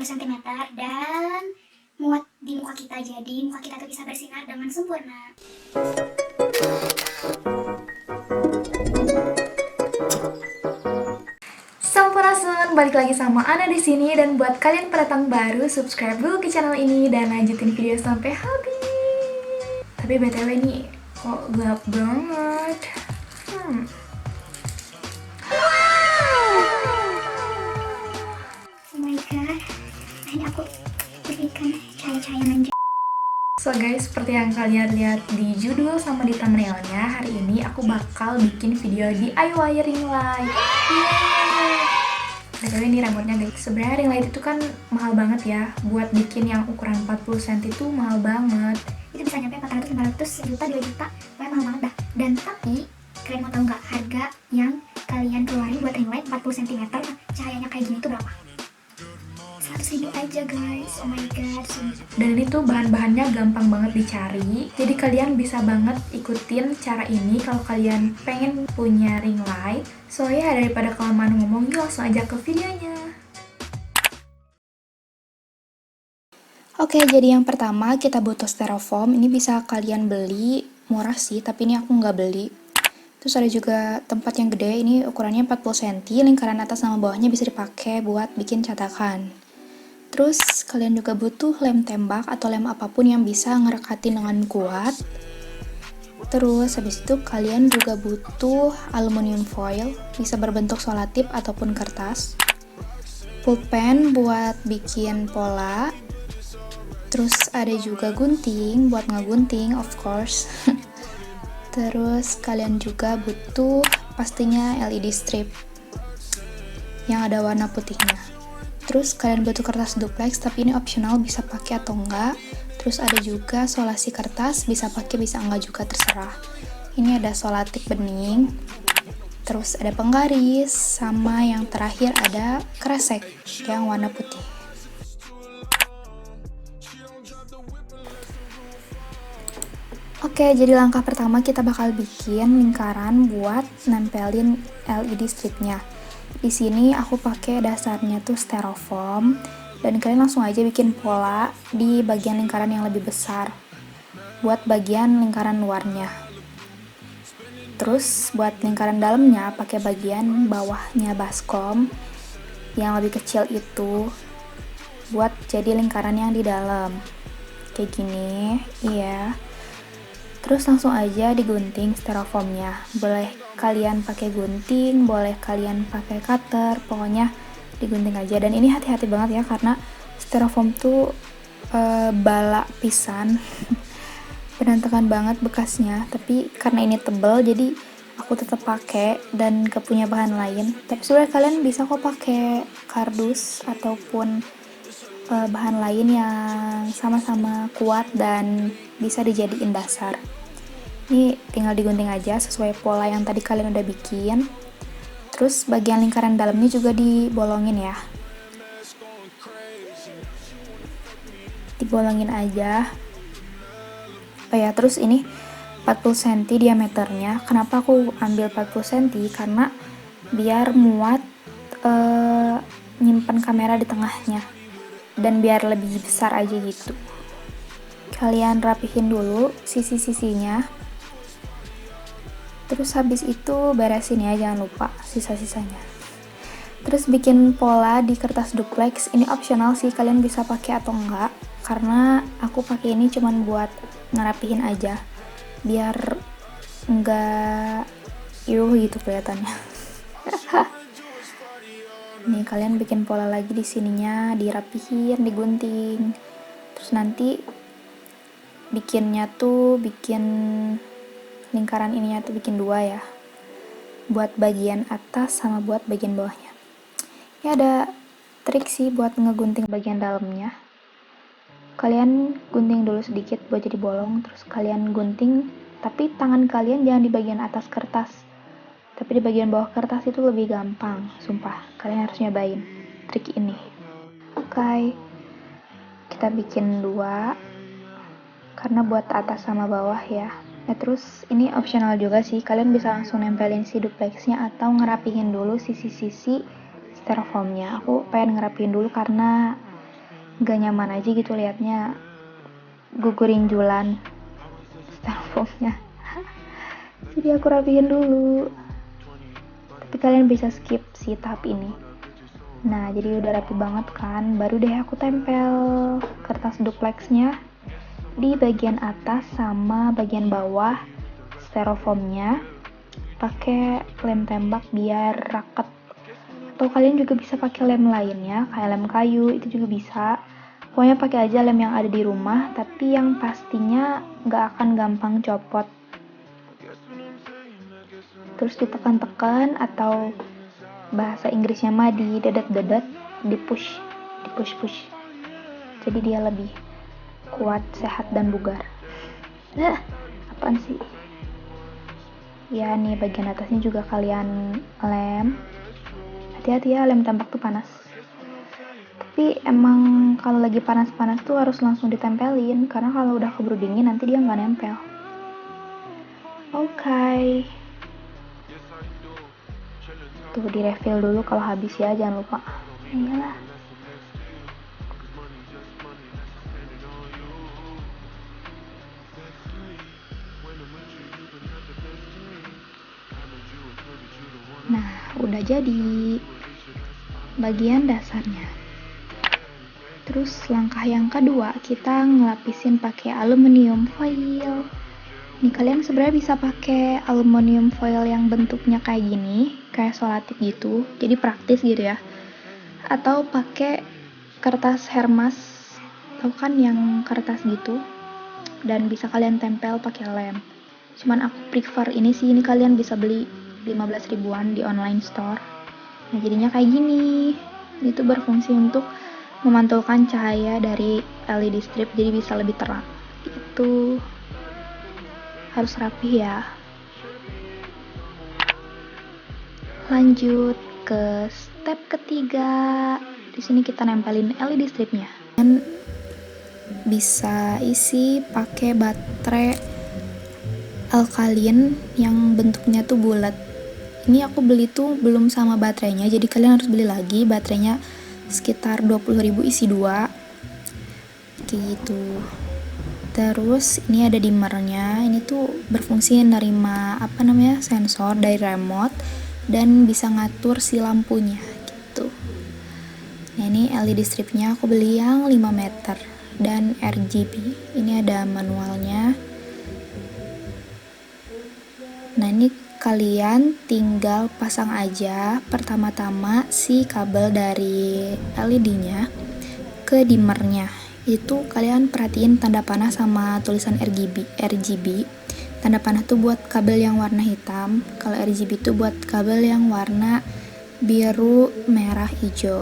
cm dan muat di muka kita, jadi muka kita tuh bisa bersinar dengan sempurna. Sampurasun, balik lagi sama Ana di sini, dan buat kalian pendatang baru, subscribe dulu ke channel ini dan lanjutin video sampai habis. Tapi BTW nih, kok gelap banget. Oh my god, ini aku berikan cahaya-cahaya manja. So guys, seperti yang kalian lihat di judul sama di thumbnailnya, hari ini aku bakal bikin video DIY ring light. BTW ini rambutnya guys. Sebenarnya ring light itu kan mahal banget ya. Buat bikin yang ukuran 40 cm itu mahal banget. Itu bisa nyampe 400, 500, sejuta, 2 juta, pokoknya mahal banget dah. Dan tapi, kalian mau tahu nggak harga yang kalian keluarin buat ring light 40 cm cahayanya kayak gini tuh berapa? 100.000 aja guys, oh my god. Dan ini tuh bahan-bahannya gampang banget dicari, jadi kalian bisa banget ikutin cara ini kalau kalian pengen punya ring light. So ya, daripada kelamaan ngomong, yuk langsung aja ke videonya. Oke, jadi yang pertama kita butuh styrofoam. Ini bisa kalian beli, murah sih, tapi ini aku nggak beli. Terus ada juga tempat yang gede, ini ukurannya 40 cm, lingkaran atas sama bawahnya bisa dipakai buat bikin catakan. Terus kalian juga butuh lem tembak atau lem apapun yang bisa ngerekatin dengan kuat. Terus habis itu kalian juga butuh aluminium foil, bisa berbentuk solatip ataupun kertas. Pulpen buat bikin pola. Terus ada juga gunting buat ngegunting, of course. Terus kalian juga butuh pastinya LED strip yang ada warna putihnya. Terus kalian butuh kertas duplex, tapi ini optional, bisa pakai atau enggak. Terus ada juga solasi kertas, bisa pakai bisa enggak juga, terserah. Ini ada solatip bening. Terus ada penggaris, sama yang terakhir ada kresek yang warna putih. Oke, jadi langkah pertama kita bakal bikin lingkaran buat nempelin LED stripnya. Di sini aku pakai dasarnya tuh styrofoam, dan kalian langsung aja bikin pola di bagian lingkaran yang lebih besar buat bagian lingkaran luarnya. Terus buat lingkaran dalamnya pakai bagian bawahnya baskom yang lebih kecil itu buat jadi lingkaran yang di dalam. Kayak gini, iya. Terus langsung aja digunting styrofoamnya. Boleh kalian pakai gunting, boleh kalian pakai cutter, pokoknya digunting aja. Dan ini hati-hati banget ya, karena styrofoam tuh bala pisan. Berantakan banget bekasnya. Tapi karena ini tebal, jadi aku tetap pakai dan gak punya bahan lain. Tapi sebenarnya kalian bisa kok pakai kardus ataupun bahan lain yang sama-sama kuat dan bisa dijadiin dasar. Ini tinggal digunting aja sesuai pola yang tadi kalian udah bikin. Terus bagian lingkaran dalamnya juga dibolongin ya. Dibolongin aja. Oh ya, terus ini 40 cm diameternya. Kenapa aku ambil 40 cm? Karena biar muat nyimpen kamera di tengahnya. Dan biar lebih besar aja gitu. Kalian rapihin dulu sisi-sisinya. Terus habis itu beresin ya, jangan lupa sisa-sisanya. Terus bikin pola di kertas duplex. Ini optional sih, kalian bisa pakai atau enggak, karena aku pakai ini cuman buat ngerapihin aja biar enggak gitu kelihatannya. Nih kalian bikin pola lagi di sininya, dirapihin, digunting. Terus nanti bikinnya tuh bikin lingkaran ininya tuh bikin dua ya, buat bagian atas sama buat bagian bawahnya. Ini ada trik sih buat ngegunting bagian dalamnya. Kalian gunting dulu sedikit buat jadi bolong, terus kalian gunting, tapi tangan kalian jangan di bagian atas kertas, tapi di bagian bawah kertas. Itu lebih gampang, sumpah. Kalian harus nyobain trik ini. Oke, kita bikin dua karena buat atas sama bawah ya. Nah, terus ini optional juga sih, kalian bisa langsung nempelin si duplexnya atau ngerapihin dulu sisi-sisi styrofoamnya. Aku pengen ngerapihin dulu karena Gak nyaman aja gitu liatnya, gugurinjulan styrofoamnya. Jadi aku rapihin dulu. Tapi kalian bisa skip sih tahap ini. Nah, jadi udah rapi banget kan. Baru deh aku tempel kertas duplexnya di bagian atas sama bagian bawah styrofoamnya pakai lem tembak biar raket. Atau kalian juga bisa pakai lem lainnya, kayak lem kayu, itu juga bisa. Pokoknya pakai aja lem yang ada di rumah, tapi yang pastinya nggak akan gampang copot. Terus ditekan-tekan, atau bahasa Inggrisnya mah didedet-dedet, dipush. Jadi dia lebih kuat, sehat, dan bugar. Apaan sih? Ya nih bagian atasnya juga kalian lem. Hati-hati ya, lem tembak tuh panas. Tapi emang kalau lagi panas-panas tuh harus langsung ditempelin, karena kalau udah keburu dingin nanti dia nggak nempel. Oke. Tuh di refill dulu kalau habis ya, jangan lupa. Iyalah. Nah, udah jadi bagian dasarnya. Terus langkah yang kedua, kita ngelapisin pakai aluminium foil. Nih kalian sebenarnya bisa pakai aluminium foil yang bentuknya kayak gini, kayak solatif gitu. Jadi praktis gitu ya. Atau pakai kertas hermas, tau kan yang kertas gitu. Dan bisa kalian tempel pakai lem. Cuman aku prefer ini sih, ini kalian bisa beli 15 ribuan di online store. Nah jadinya kayak gini. Itu berfungsi untuk memantulkan cahaya dari LED strip, jadi bisa lebih terang. Itu harus rapi ya. Lanjut ke step ketiga. Di sini kita nempelin LED stripnya. Dan bisa isi pakai baterai alkalin yang bentuknya tuh bulat. Ini aku beli tuh belum sama baterainya, jadi kalian harus beli lagi. Baterainya sekitar 20.000, isi 2 kayak gitu. Terus ini ada dimmernya. Ini tuh berfungsi nerima sensor dari remote dan bisa ngatur si lampunya gitu. Nah ini LED stripnya aku beli yang 5 meter dan RGB. Ini ada manualnya. Nah ini kalian tinggal pasang aja pertama-tama si kabel dari LED-nya ke dimmernya. Itu kalian perhatiin tanda panah sama tulisan RGB. Tanda panah tuh buat kabel yang warna hitam, kalau RGB tuh buat kabel yang warna biru, merah, hijau.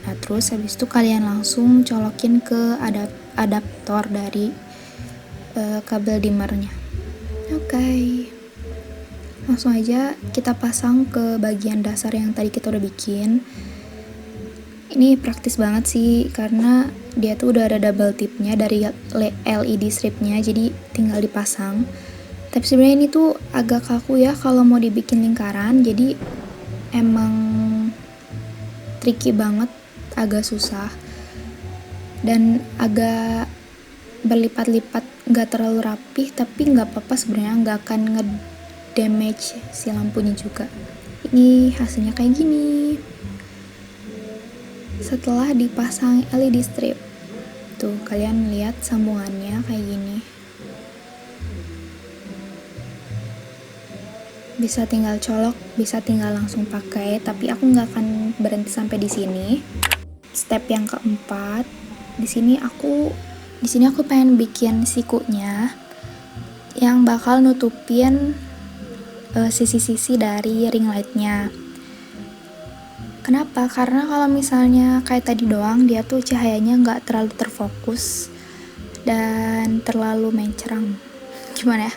Nah terus habis itu kalian langsung colokin ke adaptor dari kabel dimmernya. Oke. Langsung aja kita pasang ke bagian dasar yang tadi kita udah bikin. Ini praktis banget sih karena dia tuh udah ada double tipnya dari LED stripnya, jadi tinggal dipasang. Tapi sebenarnya ini tuh agak kaku ya kalau mau dibikin lingkaran, jadi emang tricky banget, agak susah dan agak berlipat-lipat, nggak terlalu rapih, tapi nggak apa-apa sebenarnya, nggak akan damage si lampunya juga. Ini hasilnya kayak gini setelah dipasang LED strip. Tuh kalian lihat sambungannya kayak gini. Bisa tinggal colok, bisa tinggal langsung pakai, tapi aku nggak akan berhenti sampai di sini. Step yang keempat, di sini aku pengen bikin sikunya yang bakal nutupin sisi-sisi dari ring lightnya. Kenapa? Karena kalau misalnya kayak tadi doang, dia tuh cahayanya nggak terlalu terfokus dan terlalu mencerang. Gimana ya?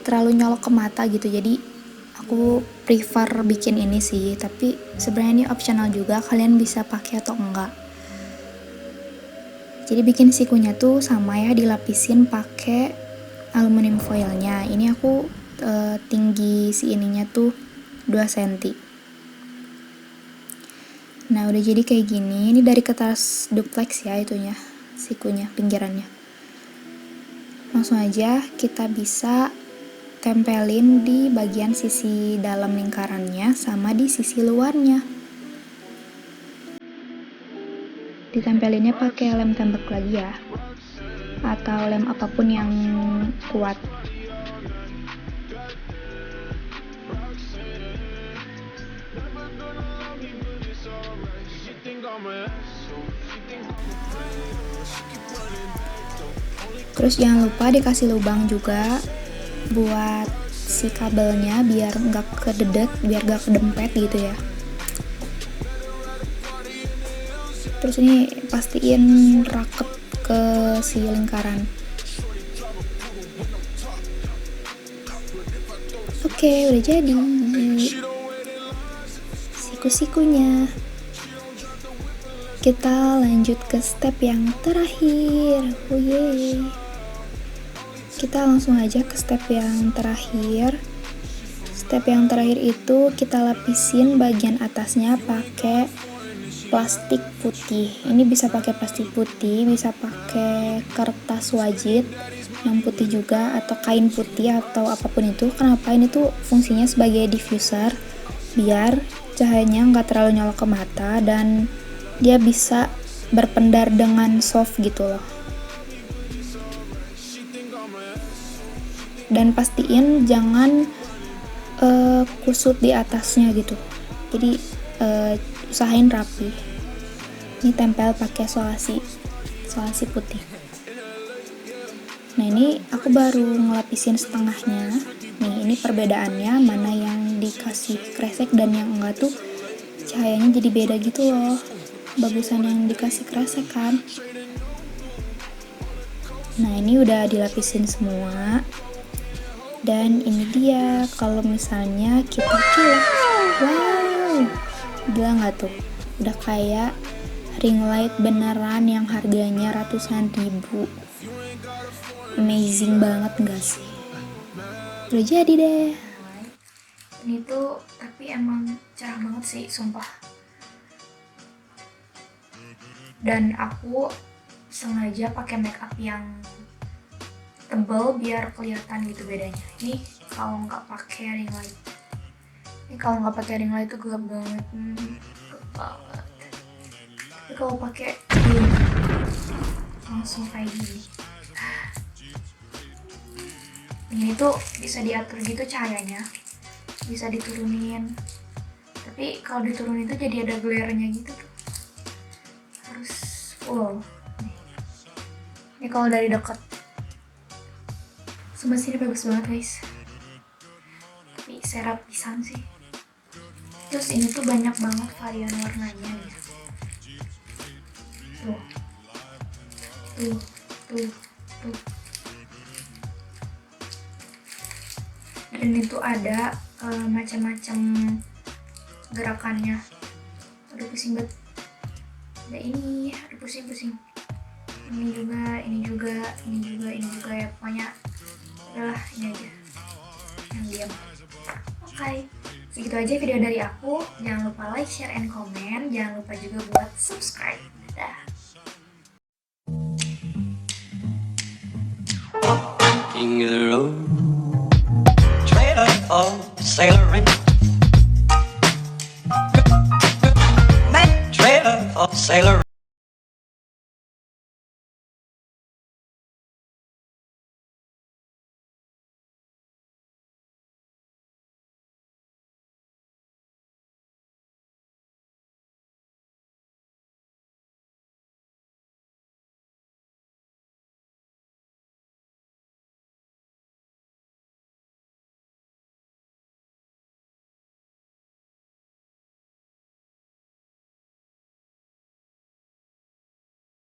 Terlalu nyolok ke mata gitu. Jadi aku prefer bikin ini sih. Tapi sebenarnya ini optional juga. Kalian bisa pakai atau enggak. Jadi bikin sikunya tuh sama ya, dilapisin pakai aluminium foilnya. Ini aku tinggi si ininya tuh 2 cm. Nah, udah jadi kayak gini. Ini dari kertas duplex ya itunya, sikunya, pinggirannya. Langsung aja kita bisa tempelin di bagian sisi dalam lingkarannya sama di sisi luarnya. Ditempelinnya pakai lem tembak lagi ya, atau lem apapun yang kuat. Terus jangan lupa dikasih lubang juga buat si kabelnya biar nggak kededet, biar nggak kedempet gitu ya. Terus ini pastiin raket ke si lingkaran. Oke, udah jadi siku-sikunya. Kita lanjut ke step yang terakhir. Oh yeay. Kita langsung aja ke step yang terakhir. Step yang terakhir itu kita lapisin bagian atasnya pakai plastik putih. Ini bisa pakai plastik putih, bisa pakai kertas wajit yang putih juga, atau kain putih atau apapun itu. Kenapa? Ini tuh fungsinya sebagai diffuser biar cahayanya nggak terlalu nyala ke mata dan dia bisa berpendar dengan soft gitu loh. Dan pastiin jangan kusut di atasnya gitu. Jadi usahain rapi. Ini tempel pakai solasi putih. Nah, ini aku baru ngelapisin setengahnya. Nih, ini perbedaannya mana yang dikasih kresek dan yang enggak tuh cahayanya jadi beda gitu loh. Bagusan yang dikasih kresek kan. Nah, ini udah dilapisin semua. Dan ini dia kalau misalnya kita kilas. Wow, gila nggak tuh? Udah kayak ring light beneran yang harganya ratusan ribu. Amazing banget nggak sih? Udah jadi deh. Ini tuh tapi emang cerah banget sih, sumpah. Dan aku sengaja pakai make up yang tebal biar kelihatan gitu bedanya. Ini kalau nggak pakai ring light. Ring light tuh gelap banget. Gelap banget. Tapi kalau pakai langsung kayak gini. Ini tuh bisa diatur gitu cahayanya. Bisa diturunin. Tapi kalau diturunin tuh jadi ada glare-nya gitu tuh. Harus full. Ini kalau dari dekat. Sumpah sini bagus banget guys. Tapi serap pisan sih. Terus ini tuh banyak banget varian warnanya nih. Tuh. Dan itu ada macam-macam gerakannya. Aduh pusing banget. Ada ini, aduh pusing. Ini juga ya, pokoknya udahlah ini aja yang diam. Oke, segitu aja video dari aku. Jangan lupa like, share, and comment. Jangan lupa juga buat subscribe. Dadah. King of the road, trailer or sailoring, trailer or sailor.